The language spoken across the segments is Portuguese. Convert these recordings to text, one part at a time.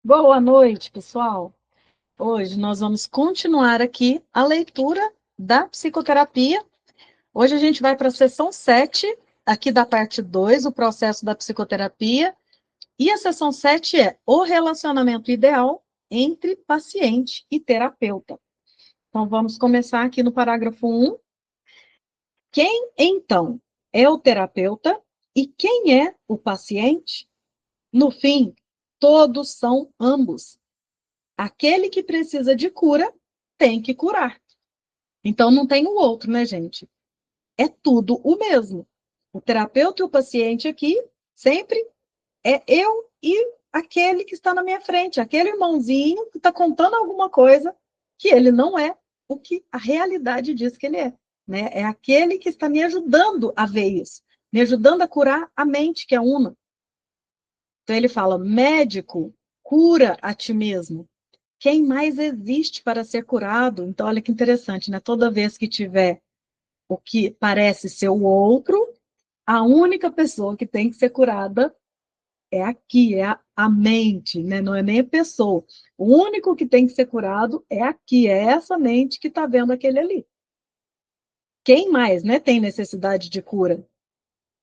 Boa noite, pessoal. Hoje nós vamos continuar aqui a leitura da psicoterapia. Hoje a gente vai para a sessão 7, aqui da parte 2, o processo da psicoterapia. E a sessão 7 é o relacionamento ideal entre paciente e terapeuta. Então vamos começar aqui no parágrafo 1. Quem, então, é o terapeuta e quem é o paciente? No fim, todos são ambos. Aquele que precisa de cura tem que curar. Então não tem o outro, né, gente? É tudo o mesmo. O terapeuta e o paciente aqui sempre é eu e aquele que está na minha frente, aquele irmãozinho que está contando alguma coisa que ele não é o que a realidade diz que ele é, né? É aquele que está me ajudando a ver isso, me ajudando a curar a mente, que é uma. Então ele fala: médico, cura a ti mesmo. Quem mais existe para ser curado? Então, olha que interessante, né? Toda vez que tiver o que parece ser o outro, a única pessoa que tem que ser curada é aqui, é a mente, né? Não é nem a pessoa. O único que tem que ser curado é aqui, é essa mente que está vendo aquele ali. Quem mais, né, tem necessidade de cura?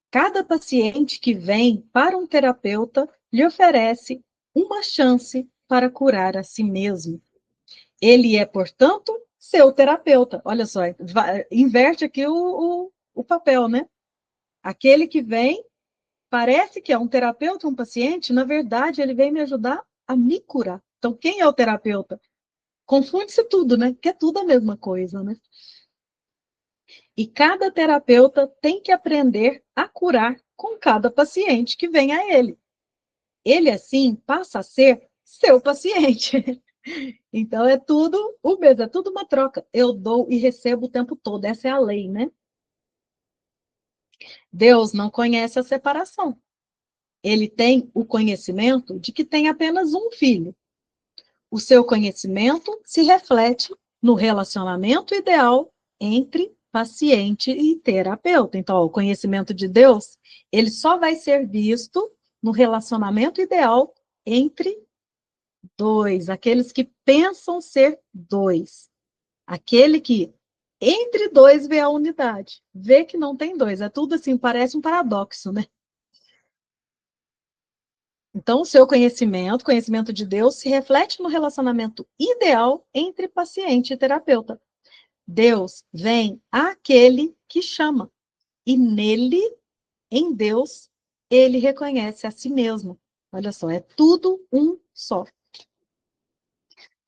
Cada paciente que vem para um terapeuta lhe oferece uma chance para curar a si mesmo. Ele é, portanto, seu terapeuta. Olha só, inverte aqui o papel, né? Aquele que vem, parece que é um terapeuta, um paciente, na verdade, ele vem me ajudar a me curar. Então, quem é o terapeuta? Confunde-se tudo, né? Que é tudo a mesma coisa, né? E cada terapeuta tem que aprender a curar com cada paciente que vem a ele. Ele, assim, passa a ser seu paciente. Então, é tudo o mesmo, é tudo uma troca. Eu dou e recebo o tempo todo. Essa é a lei, né? Deus não conhece a separação. Ele tem o conhecimento de que tem apenas um filho. O seu conhecimento se reflete no relacionamento ideal entre paciente e terapeuta. Então, ó, o conhecimento de Deus, ele só vai ser visto no relacionamento ideal entre dois, aqueles que pensam ser dois. Aquele que entre dois vê a unidade, vê que não tem dois. É tudo assim, parece um paradoxo, né? Então, o seu conhecimento, conhecimento de Deus, se reflete no relacionamento ideal entre paciente e terapeuta. Deus vem àquele que chama, e nele, em Deus, ele reconhece a si mesmo. Olha só, é tudo um só.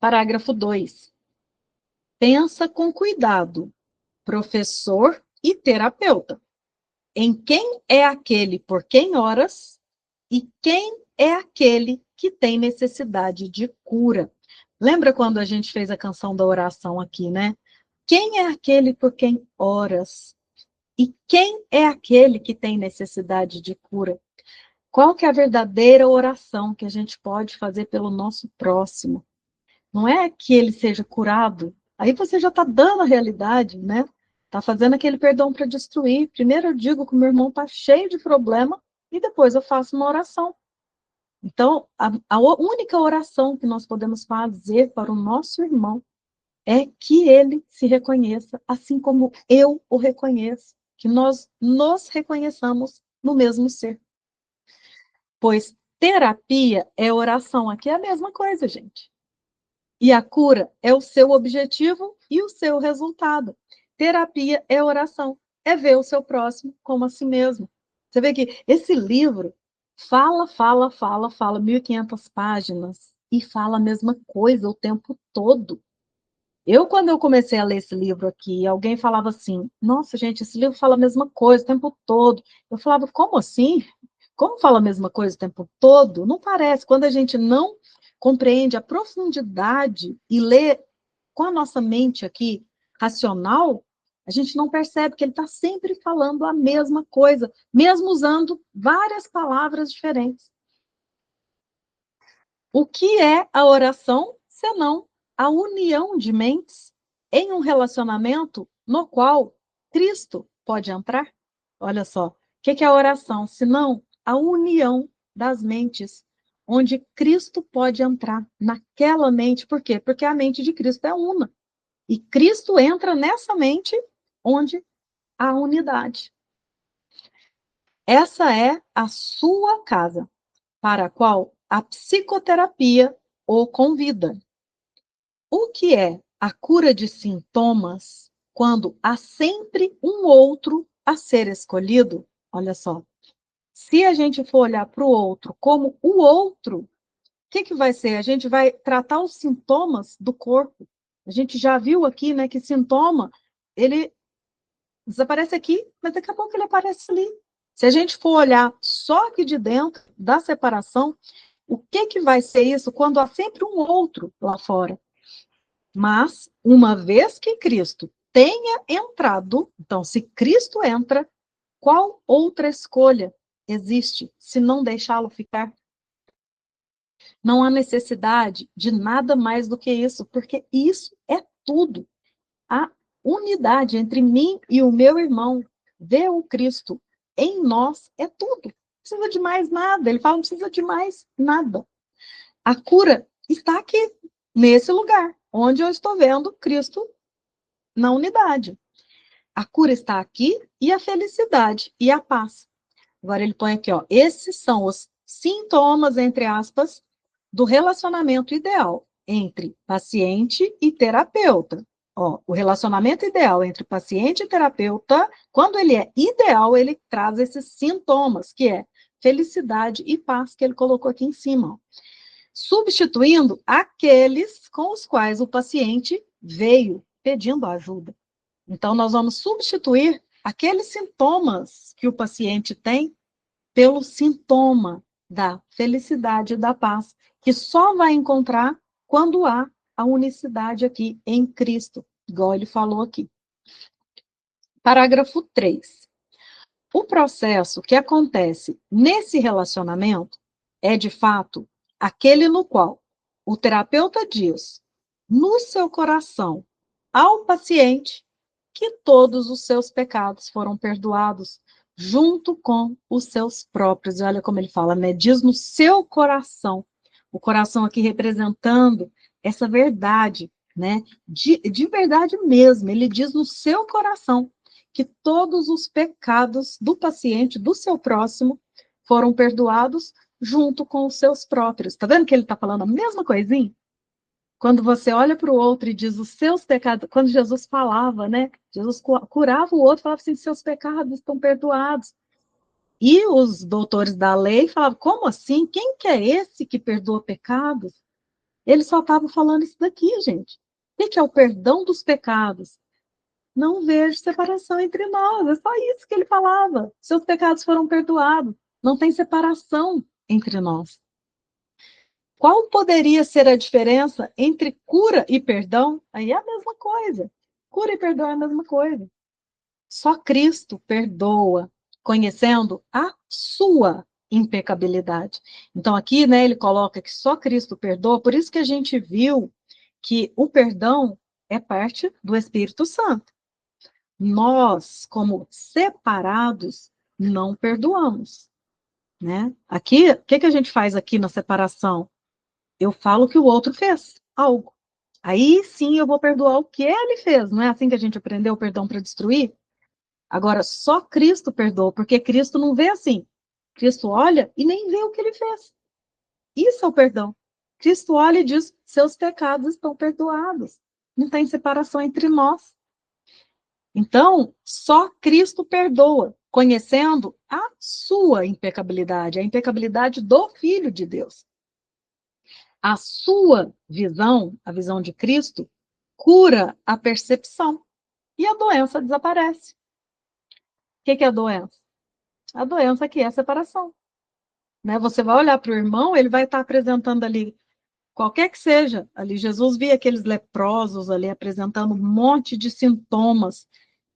Parágrafo 2. Pensa com cuidado, professor e terapeuta, em quem é aquele por quem oras e quem é aquele que tem necessidade de cura. Lembra quando a gente fez a canção da oração aqui, né? Quem é aquele por quem oras? E quem é aquele que tem necessidade de cura? Qual que é a verdadeira oração que a gente pode fazer pelo nosso próximo? Não é que ele seja curado. Aí você já está dando a realidade, né? Está fazendo aquele perdão para destruir. Primeiro eu digo que o meu irmão está cheio de problema e depois eu faço uma oração. Então, a única oração que nós podemos fazer para o nosso irmão é que ele se reconheça, assim como eu o reconheço, que nós nos reconheçamos no mesmo ser. Pois terapia é oração, aqui é a mesma coisa, gente. E a cura é o seu objetivo e o seu resultado. Terapia é oração, é ver o seu próximo como a si mesmo. Você vê que esse livro fala 1.500 páginas e fala a mesma coisa o tempo todo. Quando eu comecei a ler esse livro aqui, alguém falava assim: nossa, gente, esse livro fala a mesma coisa o tempo todo. Eu falava: como assim? Como fala a mesma coisa o tempo todo? Não parece. Quando a gente não compreende a profundidade e lê com a nossa mente aqui racional, a gente não percebe que ele está sempre falando a mesma coisa, mesmo usando várias palavras diferentes. O que é a oração, senão a união de mentes em um relacionamento no qual Cristo pode entrar? Olha só, o que é a oração, senão a união das mentes, onde Cristo pode entrar naquela mente. Por quê? Porque a mente de Cristo é una. E Cristo entra nessa mente onde há unidade. Essa é a sua casa, para a qual a psicoterapia o convida. O que é a cura de sintomas quando há sempre um outro a ser escolhido? Olha só, se a gente for olhar para o outro como o outro, o que vai ser? A gente vai tratar os sintomas do corpo. A gente já viu aqui, né, que sintoma, ele desaparece aqui, mas daqui a pouco ele aparece ali. Se a gente for olhar só aqui de dentro da separação, o que vai ser isso quando há sempre um outro lá fora? Mas, uma vez que Cristo tenha entrado, então, se Cristo entra, qual outra escolha existe se não deixá-lo ficar? Não há necessidade de nada mais do que isso, porque isso é tudo. A unidade entre mim e o meu irmão, ver o Cristo em nós, é tudo. Não precisa de mais nada. Ele fala, não precisa de mais nada. A cura está aqui, nesse lugar, onde eu estou vendo Cristo na unidade. A cura está aqui e a felicidade e a paz. Agora ele põe aqui, ó, esses são os sintomas, entre aspas, do relacionamento ideal entre paciente e terapeuta. Ó, o relacionamento ideal entre paciente e terapeuta, quando ele é ideal, ele traz esses sintomas, que é felicidade e paz, que ele colocou aqui em cima. Ó. Substituindo aqueles com os quais o paciente veio pedindo ajuda. Então, nós vamos substituir aqueles sintomas que o paciente tem pelo sintoma da felicidade e da paz, que só vai encontrar quando há a unicidade aqui em Cristo, igual ele falou aqui. Parágrafo 3. O processo que acontece nesse relacionamento é, de fato, aquele no qual o terapeuta diz, no seu coração, ao paciente, que todos os seus pecados foram perdoados, junto com os seus próprios. E olha como ele fala, né? Diz no seu coração. O coração aqui representando essa verdade, né? De verdade mesmo. Ele diz no seu coração que todos os pecados do paciente, do seu próximo, foram perdoados junto com os seus próprios. Está vendo que ele está falando a mesma coisinha? Quando você olha para o outro e diz os seus pecados, quando Jesus falava, né? Jesus curava o outro, falava assim, seus pecados estão perdoados. E os doutores da lei falavam, como assim? Quem que é esse que perdoa pecados? Ele só estava falando isso daqui, gente. O que é o perdão dos pecados? Não vejo separação entre nós. É só isso que ele falava. Seus pecados foram perdoados. Não tem separação entre nós. Qual poderia ser a diferença entre cura e perdão? Aí é a mesma coisa. Cura e perdão é a mesma coisa. Só Cristo perdoa, conhecendo a sua impecabilidade. Então aqui, né, ele coloca que só Cristo perdoa, por isso que a gente viu que o perdão é parte do Espírito Santo. Nós, como separados, não perdoamos, né? Aqui, o que a gente faz aqui na separação? Eu falo que o outro fez algo. Aí sim eu vou perdoar o que ele fez. Não é assim que a gente aprendeu o perdão para destruir? Agora, só Cristo perdoa, porque Cristo não vê assim. Cristo olha e nem vê o que ele fez. Isso é o perdão. Cristo olha e diz: seus pecados estão perdoados. Não tem separação entre nós. Então, só Cristo perdoa, conhecendo a sua impecabilidade, a impecabilidade do Filho de Deus. A sua visão, a visão de Cristo, cura a percepção e a doença desaparece. O que é a doença? A doença aqui é a separação. Né? Você vai olhar para o irmão, ele vai estar apresentando ali, qualquer que seja, ali Jesus via aqueles leprosos ali apresentando um monte de sintomas.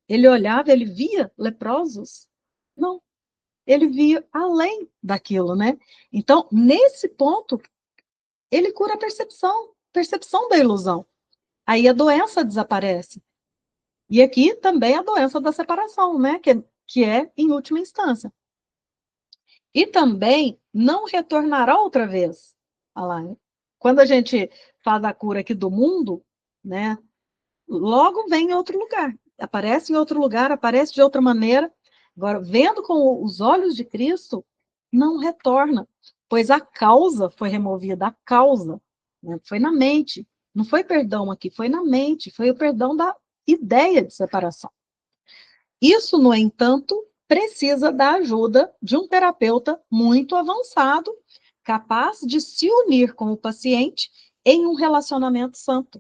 Ele olhava, ele via leprosos? Não, ele via além daquilo, né? Então, nesse ponto, ele cura a percepção da ilusão. Aí a doença desaparece. E aqui também a doença da separação, né? Que é em última instância. E também não retornará outra vez. Olha lá, quando a gente faz a cura aqui do mundo, né, logo vem em outro lugar. Aparece em outro lugar, aparece de outra maneira. Agora, vendo com os olhos de Cristo, não retorna, pois a causa foi removida, a causa, né, foi na mente. Não foi perdão aqui, foi na mente, foi o perdão da ideia de separação. Isso, no entanto, precisa da ajuda de um terapeuta muito avançado, capaz de se unir com o paciente em um relacionamento santo,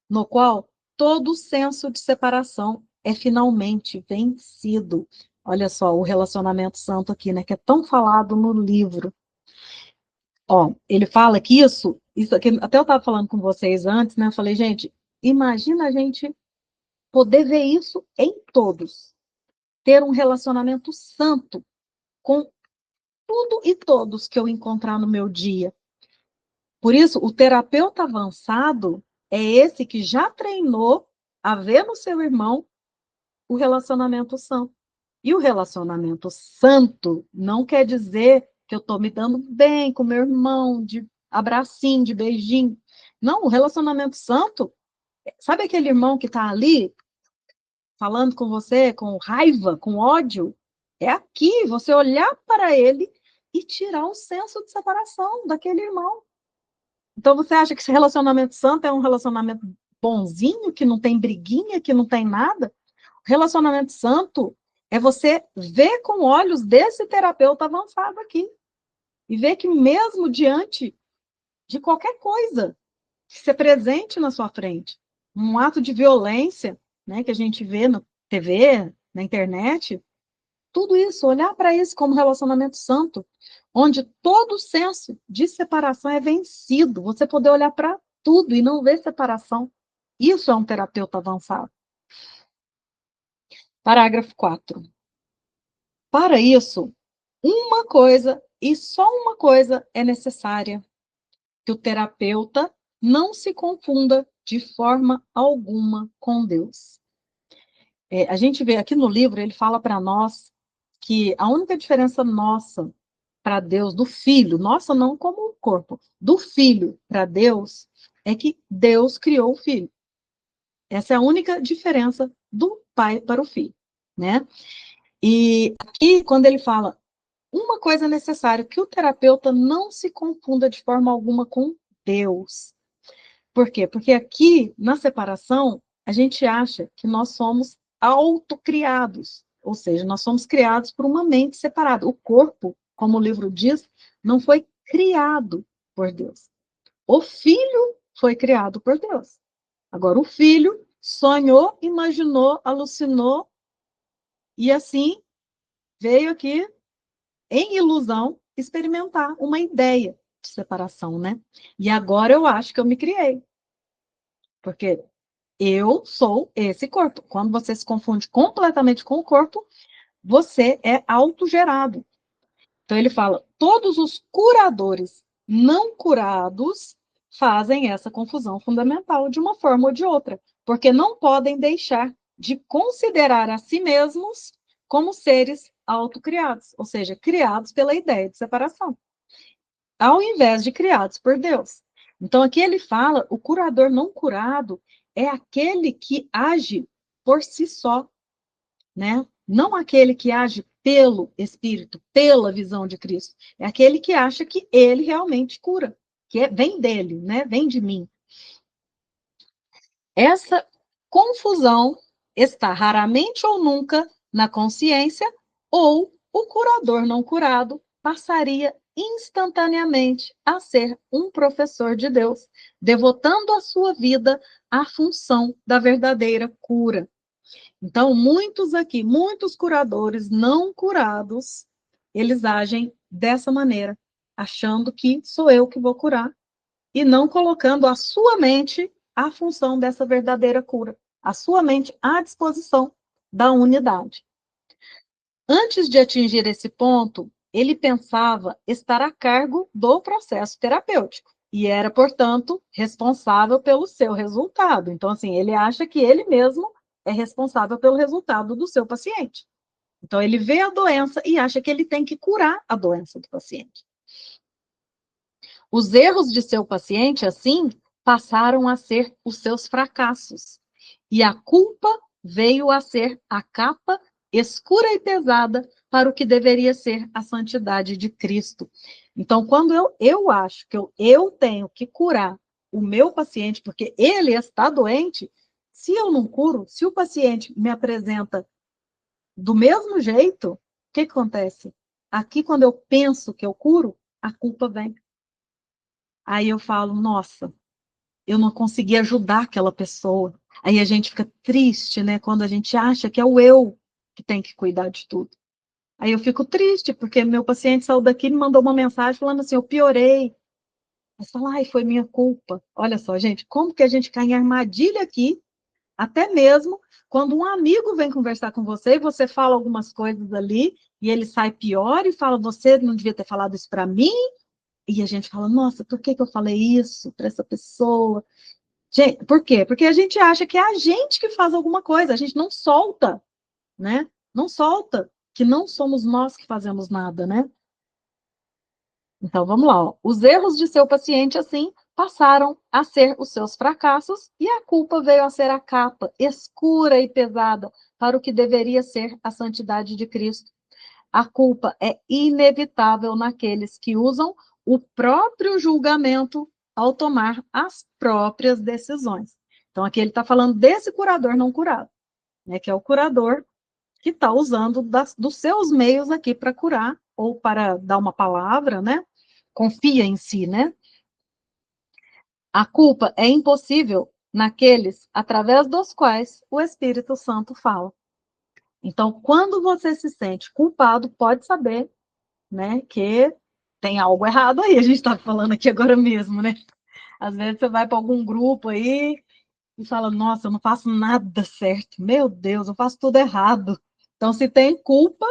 no qual todo o senso de separação é finalmente vencido. Olha só, o relacionamento santo aqui, né, que é tão falado no livro. Ó, ele fala que isso aqui, até eu estava falando com vocês antes, né? Eu falei, gente, imagina a gente poder ver isso em todos, ter um relacionamento santo com tudo e todos que eu encontrar no meu dia. Por isso, o terapeuta avançado é esse que já treinou a ver no seu irmão o relacionamento santo. E o relacionamento santo não quer dizer que eu estou me dando bem com meu irmão, de abracinho, de beijinho. Não, o relacionamento santo, sabe aquele irmão que está ali falando com você com raiva, com ódio? É aqui, você olhar para ele e tirar o senso de separação daquele irmão. Então, você acha que esse relacionamento santo é um relacionamento bonzinho, que não tem briguinha, que não tem nada? Relacionamento santo é você ver com olhos desse terapeuta avançado aqui. E ver que mesmo diante de qualquer coisa que se presente na sua frente, um ato de violência, né, que a gente vê na TV, na internet, tudo isso, olhar para isso como relacionamento santo, onde todo o senso de separação é vencido, você poder olhar para tudo e não ver separação. Isso é um terapeuta avançado. Parágrafo 4. Para isso, uma coisa e só uma coisa é necessária: que o terapeuta não se confunda de forma alguma com Deus. A gente vê aqui no livro, ele fala para nós que a única diferença nossa para Deus, do filho, nossa não como o corpo, do filho para Deus, é que Deus criou o filho. Essa é a única diferença do pai para o filho, né? E aqui, quando ele fala uma coisa necessária, que o terapeuta não se confunda de forma alguma com Deus. Por quê? Porque aqui, na separação, a gente acha que nós somos autocriados, ou seja, nós somos criados por uma mente separada. O corpo, como o livro diz, não foi criado por Deus. O filho foi criado por Deus. Agora, o filho sonhou, imaginou, alucinou, e assim veio aqui em ilusão, experimentar uma ideia de separação, né? E agora eu acho que eu me criei. Porque eu sou esse corpo. Quando você se confunde completamente com o corpo, você é autogerado. Então ele fala, todos os curadores não curados fazem essa confusão fundamental de uma forma ou de outra, porque não podem deixar de considerar a si mesmos como seres autocriados, ou seja, criados pela ideia de separação, ao invés de criados por Deus. Então, aqui ele fala, o curador não curado é aquele que age por si só, né? Não aquele que age pelo Espírito, pela visão de Cristo. É aquele que acha que ele realmente cura, vem dele, né? Vem de mim. Essa confusão está raramente ou nunca na consciência, ou o curador não curado passaria instantaneamente a ser um professor de Deus, devotando a sua vida à função da verdadeira cura. Então, muitos curadores não curados, eles agem dessa maneira, achando que sou eu que vou curar, e não colocando a sua mente à função dessa verdadeira cura, a sua mente à disposição da unidade. Antes de atingir esse ponto, ele pensava estar a cargo do processo terapêutico e era, portanto, responsável pelo seu resultado. Então, assim, ele acha que ele mesmo é responsável pelo resultado do seu paciente. Então, ele vê a doença e acha que ele tem que curar a doença do paciente. Os erros de seu paciente, assim, passaram a ser os seus fracassos. E a culpa veio a ser a capa escura e pesada para o que deveria ser a santidade de Cristo. Então, quando eu acho que eu tenho que curar o meu paciente, porque ele está doente, se eu não curo, se o paciente me apresenta do mesmo jeito, o que acontece? Aqui, quando eu penso que eu curo, a culpa vem. Aí eu falo, nossa, eu não consegui ajudar aquela pessoa. Aí a gente fica triste, né? Quando a gente acha que é o eu que tem que cuidar de tudo. Aí eu fico triste, porque meu paciente saiu daqui e me mandou uma mensagem falando assim, eu piorei. Mas fala, ai, foi minha culpa. Olha só, gente, como que a gente cai em armadilha aqui, até mesmo quando um amigo vem conversar com você e você fala algumas coisas ali, e ele sai pior e fala, você não devia ter falado isso para mim, e a gente fala, nossa, por que que eu falei isso para essa pessoa? Gente, por quê? Porque a gente acha que é a gente que faz alguma coisa, a gente não solta, né? Não solta, que não somos nós que fazemos nada, né? Então vamos lá, ó. Os erros de seu paciente, assim, passaram a ser os seus fracassos e a culpa veio a ser a capa escura e pesada para o que deveria ser a santidade de Cristo. A culpa é inevitável naqueles que usam o próprio julgamento ao tomar as próprias decisões. Então, aqui ele está falando desse curador não curado, né, que é o curador que está usando dos seus meios aqui para curar, ou para dar uma palavra, né? Confia em si, né? A culpa é impossível naqueles através dos quais o Espírito Santo fala. Então, quando você se sente culpado, pode saber, né, que tem algo errado aí, a gente está falando aqui agora mesmo, né? Às vezes você vai para algum grupo aí e fala, nossa, eu não faço nada certo, meu Deus, eu faço tudo errado. Então, se tem culpa,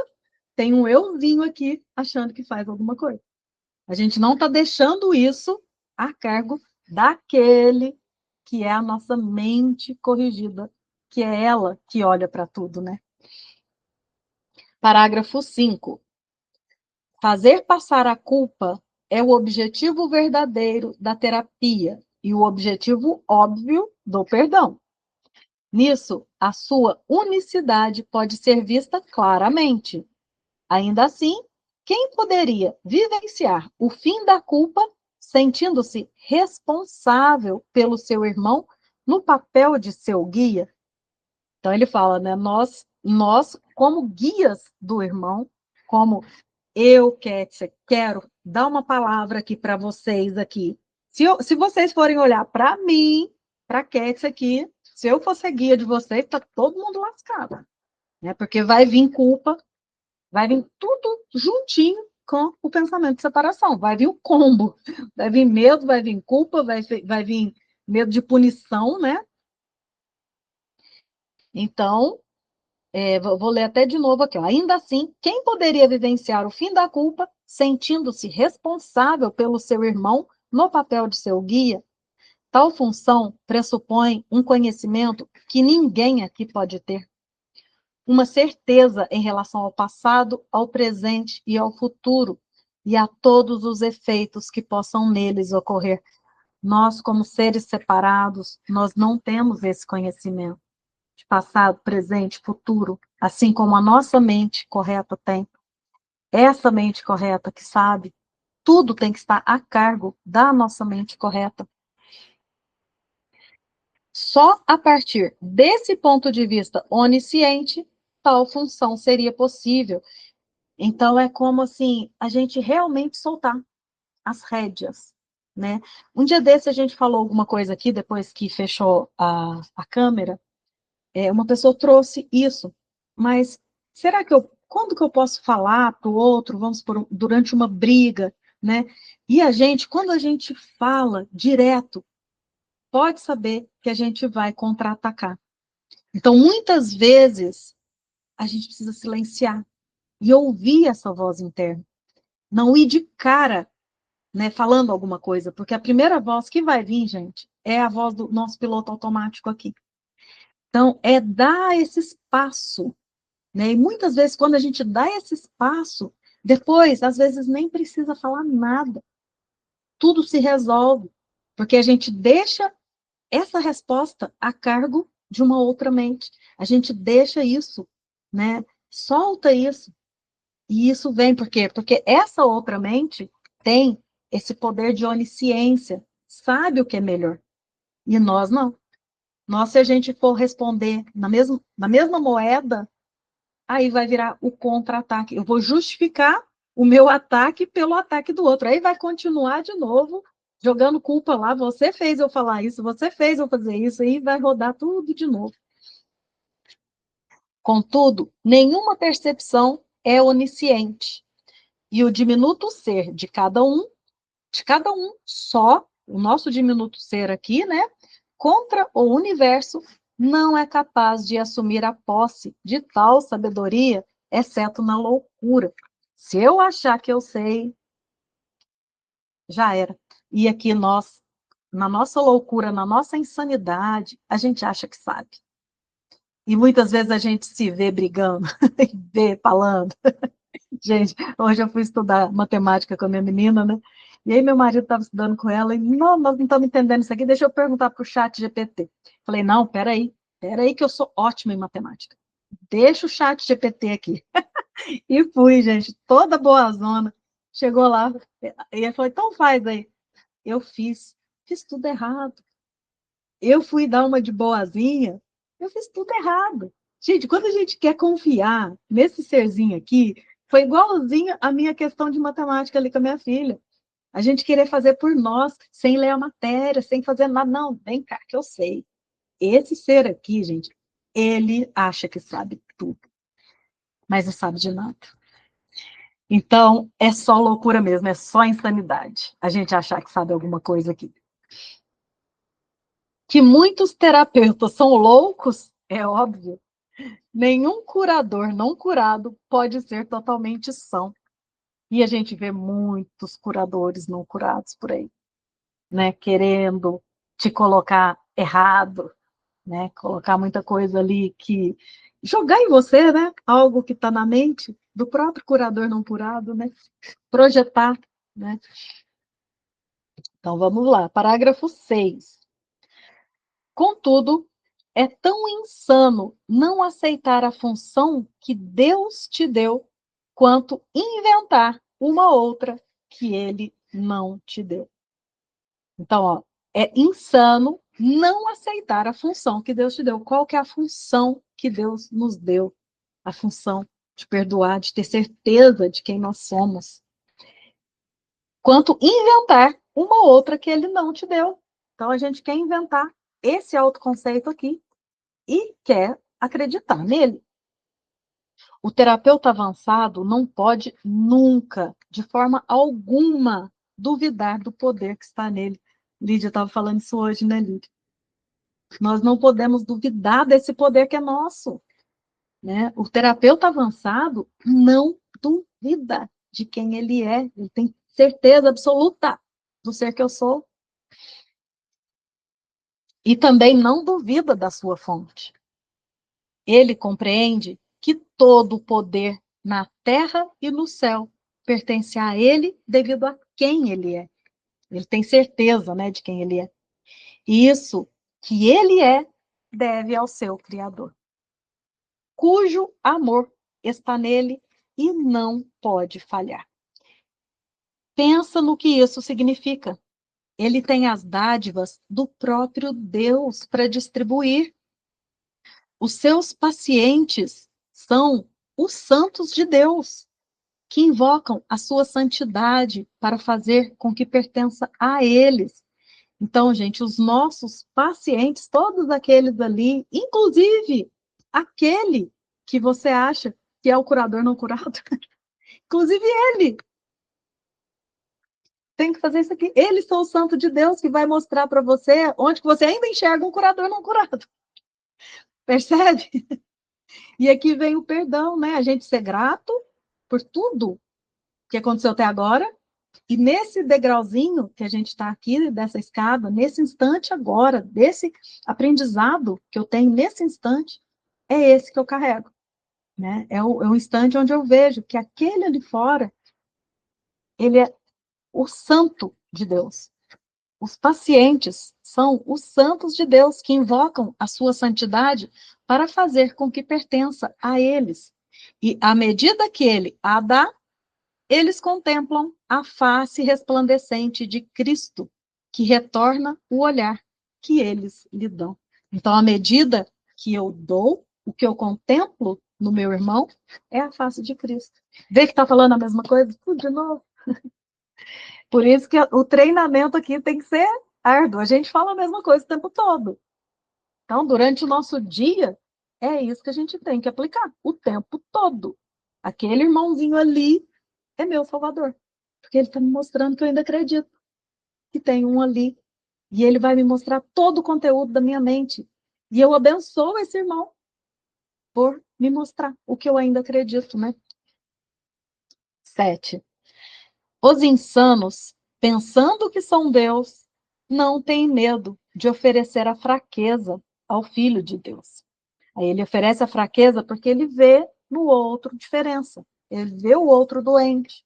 tem um euzinho aqui achando que faz alguma coisa. A gente não está deixando isso a cargo daquele que é a nossa mente corrigida, que é ela que olha para tudo, né? Parágrafo 5. Fazer passar a culpa é o objetivo verdadeiro da terapia e o objetivo óbvio do perdão. Nisso, a sua unicidade pode ser vista claramente. Ainda assim, quem poderia vivenciar o fim da culpa sentindo-se responsável pelo seu irmão no papel de seu guia? Então ele fala, né, nós como guias do irmão, como eu, Kétia, quero dar uma palavra aqui para vocês aqui. Se vocês forem olhar para mim, para Kétia aqui, se eu fosse a guia de vocês, tá todo mundo lascado, né? Porque vai vir culpa, vai vir tudo juntinho com o pensamento de separação. Vai vir o combo. Vai vir medo, vai vir culpa, vai vir medo de punição, né? Então, vou ler até de novo aqui. Ó. Ainda assim, quem poderia vivenciar o fim da culpa sentindo-se responsável pelo seu irmão no papel de seu guia? Tal função pressupõe um conhecimento que ninguém aqui pode ter. Uma certeza em relação ao passado, ao presente e ao futuro, e a todos os efeitos que possam neles ocorrer. Nós, como seres separados, nós não temos esse conhecimento de passado, presente, futuro, assim como a nossa mente correta tem. Essa mente correta que sabe, tudo tem que estar a cargo da nossa mente correta. Só a partir desse ponto de vista onisciente, tal função seria possível. Então, é como assim, a gente realmente soltar as rédeas, né? Um dia desse a gente falou alguma coisa aqui, depois que fechou a câmera, uma pessoa trouxe isso, mas será que quando que eu posso falar para o outro, vamos por, durante uma briga, né? E a gente, quando a gente fala direto, pode saber que a gente vai contra-atacar. Então, muitas vezes, a gente precisa silenciar e ouvir essa voz interna. Não ir de cara, né, falando alguma coisa, porque a primeira voz que vai vir, gente, é a voz do nosso piloto automático aqui. Então, é dar esse espaço né? E muitas vezes, quando a gente dá esse espaço, depois, às vezes, nem precisa falar nada. Tudo se resolve, porque a gente deixa essa resposta a cargo de uma outra mente. A gente deixa isso, né? Solta isso. E isso vem por quê? Porque essa outra mente tem esse poder de onisciência, sabe o que é melhor. E nós não. Nós, se a gente for responder na mesma moeda, aí vai virar o contra-ataque. Eu vou justificar o meu ataque pelo ataque do outro. Aí vai continuar de novo jogando culpa lá. Você fez eu falar isso, você fez eu fazer isso, aí vai rodar tudo de novo. Contudo, nenhuma percepção é onisciente. E o diminuto ser de cada um só, o nosso diminuto ser aqui, né, contra o universo, não é capaz de assumir a posse de tal sabedoria, exceto na loucura. Se eu achar que eu sei, já era. E aqui nós, na nossa loucura, na nossa insanidade, a gente acha que sabe. E muitas vezes a gente se vê brigando, vê falando. Gente, hoje eu fui estudar matemática com a minha menina, né? E aí meu marido estava estudando com ela e, não, nós não estamos entendendo isso aqui, deixa eu perguntar para o chat GPT. Falei, não, peraí que eu sou ótima em matemática. Deixa o chat GPT aqui. E fui, gente, toda boazona. Chegou lá, e ele falou, então faz aí. Eu fiz tudo errado. Eu fui dar uma de boazinha, eu fiz tudo errado. Gente, quando a gente quer confiar nesse serzinho aqui, foi igualzinho a minha questão de matemática ali com a minha filha. A gente querer fazer por nós, sem ler a matéria, sem fazer nada. Não, vem cá, que eu sei. Esse ser aqui, gente, ele acha que sabe tudo, mas não sabe de nada. Então, é só loucura mesmo, é só insanidade. A gente achar que sabe alguma coisa aqui. Que muitos terapeutas são loucos, é óbvio. Nenhum curador não curado pode ser totalmente são. E a gente vê muitos curadores não curados por aí, né? Querendo te colocar errado, né? Colocar muita coisa ali que jogar em você, né? Algo que está na mente do próprio curador não curado, né? Projetar, né? Então vamos lá, parágrafo 6. Contudo, é tão insano não aceitar a função que Deus te deu, quanto inventar uma outra que ele não te deu. Então, ó, é insano não aceitar a função que Deus te deu. Qual que é a função que Deus nos deu? A função de perdoar, de ter certeza de quem nós somos. Quanto inventar uma outra que ele não te deu. Então, a gente quer inventar esse autoconceito aqui e quer acreditar nele. O terapeuta avançado não pode nunca, de forma alguma, duvidar do poder que está nele. Lídia estava falando isso hoje, né, Lídia? Nós não podemos duvidar desse poder que é nosso, né? O terapeuta avançado não duvida de quem ele é. Ele tem certeza absoluta do ser que eu sou. E também não duvida da sua fonte. Ele compreende que todo o poder na terra e no céu pertence a ele devido a quem ele é. Ele tem certeza, né, de quem ele é. E isso que ele é deve ao seu Criador, cujo amor está nele e não pode falhar. Pensa no que isso significa. Ele tem as dádivas do próprio Deus para distribuir. Os seus pacientes são os santos de Deus, que invocam a sua santidade para fazer com que pertença a eles. Então, gente, os nossos pacientes, todos aqueles ali, inclusive aquele que você acha que é o curador não curado, inclusive ele tem que fazer isso aqui. Eles são o santo de Deus que vai mostrar para você onde que você ainda enxerga um curador não curado. Percebe? E aqui vem o perdão, né? A gente ser grato por tudo que aconteceu até agora. E nesse degrauzinho que a gente está aqui, dessa escada, nesse instante agora, desse aprendizado que eu tenho nesse instante, é esse que eu carrego. né? É o instante onde eu vejo que aquele ali fora, ele é o santo de Deus. Os pacientes são os santos de Deus que invocam a sua santidade para fazer com que pertença a eles. E à medida que ele a dá, eles contemplam a face resplandecente de Cristo, que retorna o olhar que eles lhe dão. Então, à medida que eu dou, o que eu contemplo no meu irmão é a face de Cristo. Vê que está falando a mesma coisa? Tudo de novo. Por isso que o treinamento aqui tem que ser árduo. A gente fala a mesma coisa o tempo todo. Então, durante o nosso dia, é isso que a gente tem que aplicar o tempo todo. Aquele irmãozinho ali é meu salvador. Porque ele está me mostrando que eu ainda acredito que tem um ali. E ele vai me mostrar todo o conteúdo da minha mente. E eu abençoo esse irmão por me mostrar o que eu ainda acredito, né? 7. Os insanos, pensando que são Deus, não têm medo de oferecer a fraqueza ao Filho de Deus. Aí ele oferece a fraqueza porque ele vê no outro diferença. Ele vê o outro doente.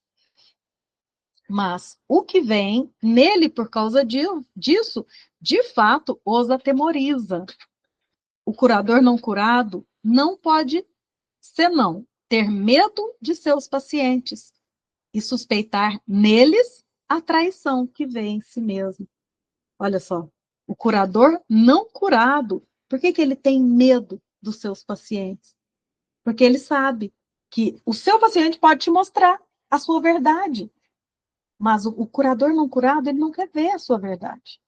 Mas o que vem nele por causa disso, de fato, os atemoriza. O curador não curado não pode, senão, ter medo de seus pacientes e suspeitar neles a traição que vê em si mesmo. Olha só, o curador não curado, por que ele tem medo dos seus pacientes? Porque ele sabe que o seu paciente pode te mostrar a sua verdade, mas o curador não curado, ele não quer ver a sua verdade.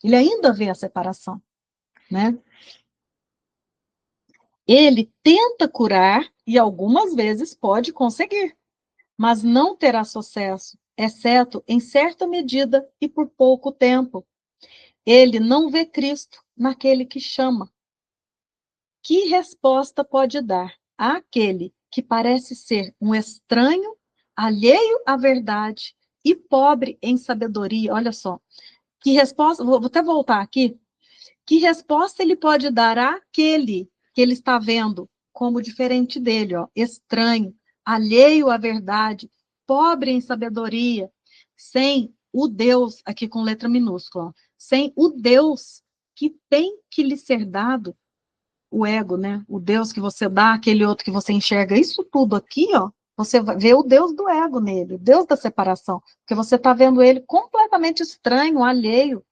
Ele ainda vê a separação, né? Ele tenta curar e algumas vezes pode conseguir, mas não terá sucesso, exceto em certa medida e por pouco tempo. Ele não vê Cristo naquele que chama. Que resposta pode dar àquele que parece ser um estranho, alheio à verdade e pobre em sabedoria? Olha só, que resposta, vou até voltar aqui. Que resposta ele pode dar àquele que ele está vendo como diferente dele, ó, estranho, alheio à verdade, pobre em sabedoria, sem o Deus, aqui com letra minúscula, ó, sem o Deus que tem que lhe ser dado, o ego, né? O Deus que você dá, aquele outro que você enxerga, isso tudo aqui, ó, você vê o Deus do ego nele, o Deus da separação, porque você está vendo ele completamente estranho, alheio.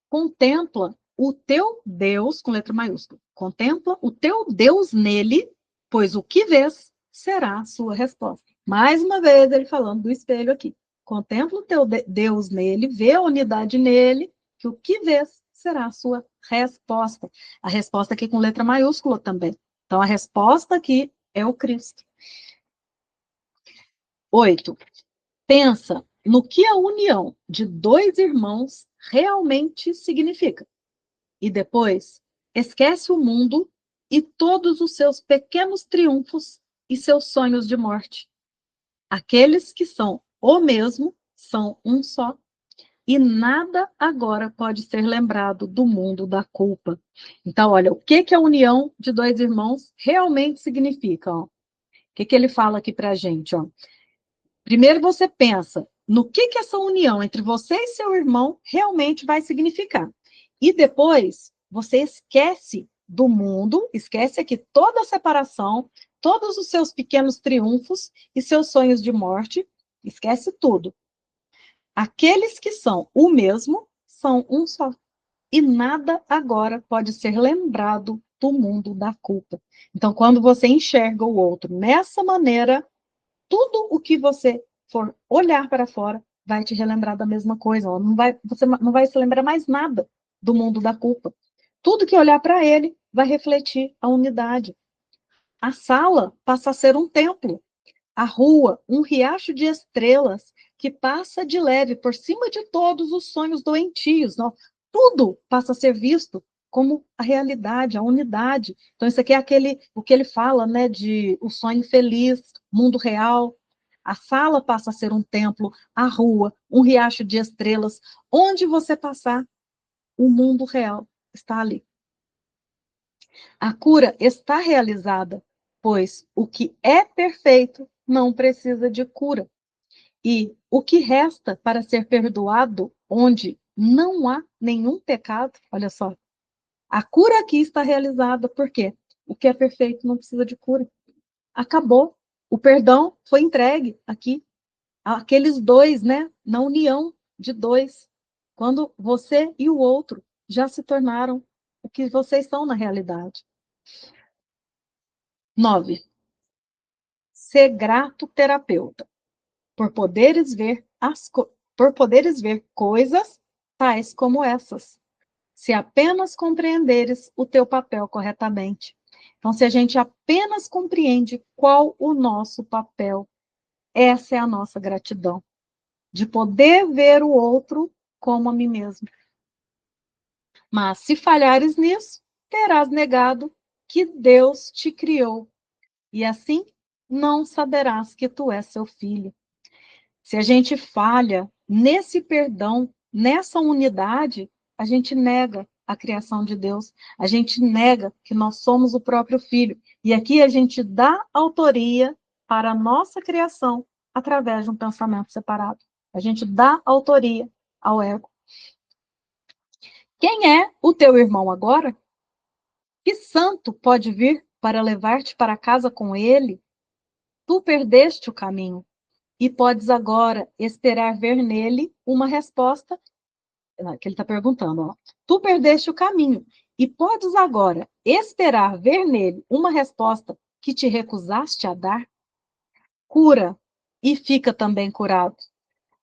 Contempla o teu Deus, com letra maiúscula, contempla o teu Deus nele, pois o que vês será a sua resposta. Mais uma vez ele falando do espelho aqui. Contempla o teu Deus nele, vê a unidade nele, que o que vês será a sua resposta. A resposta aqui com letra maiúscula também. Então, a resposta aqui é o Cristo. 8. Pensa no que a união de dois irmãos realmente significa. E depois, esquece o mundo e todos os seus pequenos triunfos e seus sonhos de morte. Aqueles que são o mesmo são um só. E nada agora pode ser lembrado do mundo da culpa. Então, olha, o que a união de dois irmãos realmente significa? Ó? O que ele fala aqui para a gente? Ó? Primeiro você pensa no que essa união entre você e seu irmão realmente vai significar. E depois você esquece do mundo, esquece aqui toda a separação, todos os seus pequenos triunfos e seus sonhos de morte, esquece tudo. Aqueles que são o mesmo são um só. E nada agora pode ser lembrado do mundo da culpa. Então, quando você enxerga o outro nessa maneira, tudo o que você for olhar para fora vai te relembrar da mesma coisa. Você não vai se lembrar mais nada do mundo da culpa. Tudo que olhar para ele vai refletir a unidade. A sala passa a ser um templo. A rua, um riacho de estrelas que passa de leve por cima de todos os sonhos doentios. Não? Tudo passa a ser visto como a realidade, a unidade. Então, isso aqui é o que ele fala, né, de o sonho feliz, mundo real. A sala passa a ser um templo, a rua, um riacho de estrelas. Onde você passar, o mundo real está ali. A cura está realizada, pois o que é perfeito não precisa de cura. E o que resta para ser perdoado, onde não há nenhum pecado, olha só, a cura aqui está realizada, por quê? O que é perfeito não precisa de cura. Acabou. O perdão foi entregue aqui. Aqueles dois, né? Na união de dois. Quando você e o outro já se tornaram o que vocês são na realidade. 9. Ser grato terapeuta, por poderes ver por poderes ver coisas tais como essas, se apenas compreenderes o teu papel corretamente. Então, se a gente apenas compreende qual o nosso papel, essa é a nossa gratidão, de poder ver o outro como a mim mesmo. Mas se falhares nisso, terás negado que Deus te criou, e assim não saberás que tu és seu filho. Se a gente falha nesse perdão, nessa unidade, a gente nega a criação de Deus, a gente nega que nós somos o próprio Filho. E aqui a gente dá autoria para a nossa criação através de um pensamento separado. A gente dá autoria ao ego. Quem é o teu irmão agora? Que santo pode vir para levar-te para casa com ele? Tu perdeste o caminho e podes agora esperar ver nele uma resposta que ele está perguntando. Ó. Tu perdeste o caminho e podes agora esperar ver nele uma resposta que te recusaste a dar? Cura e fica também curado.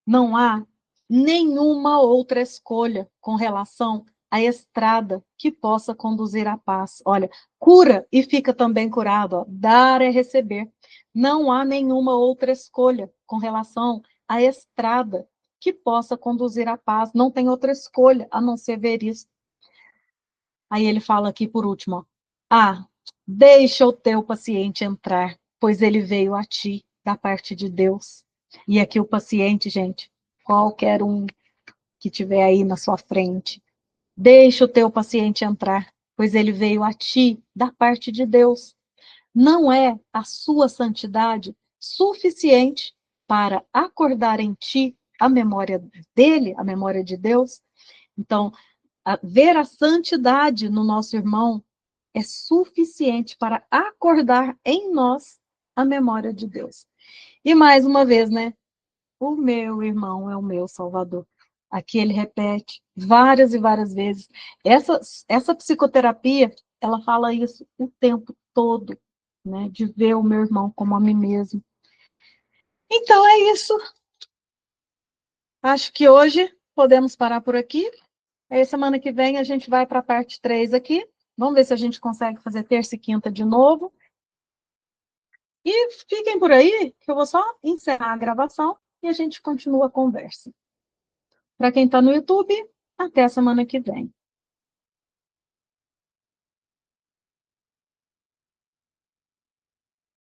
Não há nenhuma outra escolha com relação à estrada que possa conduzir à paz. Olha, cura e fica também curado. Ó. Dar é receber. Não há nenhuma outra escolha com relação à estrada que possa conduzir à paz. Não tem outra escolha a não ser ver isso. Aí ele fala aqui por último, ó, deixa o teu paciente entrar, pois ele veio a ti da parte de Deus. E aqui o paciente, gente, qualquer um que tiver aí na sua frente, deixa o teu paciente entrar, pois ele veio a ti da parte de Deus. Não é a sua santidade suficiente para acordar em ti a memória dele, a memória de Deus? Então, ver a santidade no nosso irmão é suficiente para acordar em nós a memória de Deus. E mais uma vez, né? O meu irmão é o meu Salvador. Aqui ele repete várias e várias vezes. Essa psicoterapia, ela fala isso o tempo todo, né? De ver o meu irmão como a mim mesmo. Então é isso. Acho que hoje podemos parar por aqui. Aí semana que vem a gente vai para a parte 3 aqui. Vamos ver se a gente consegue fazer terça e quinta de novo. E fiquem por aí, que eu vou só encerrar a gravação e a gente continua a conversa. Para quem está no YouTube, até a semana que vem.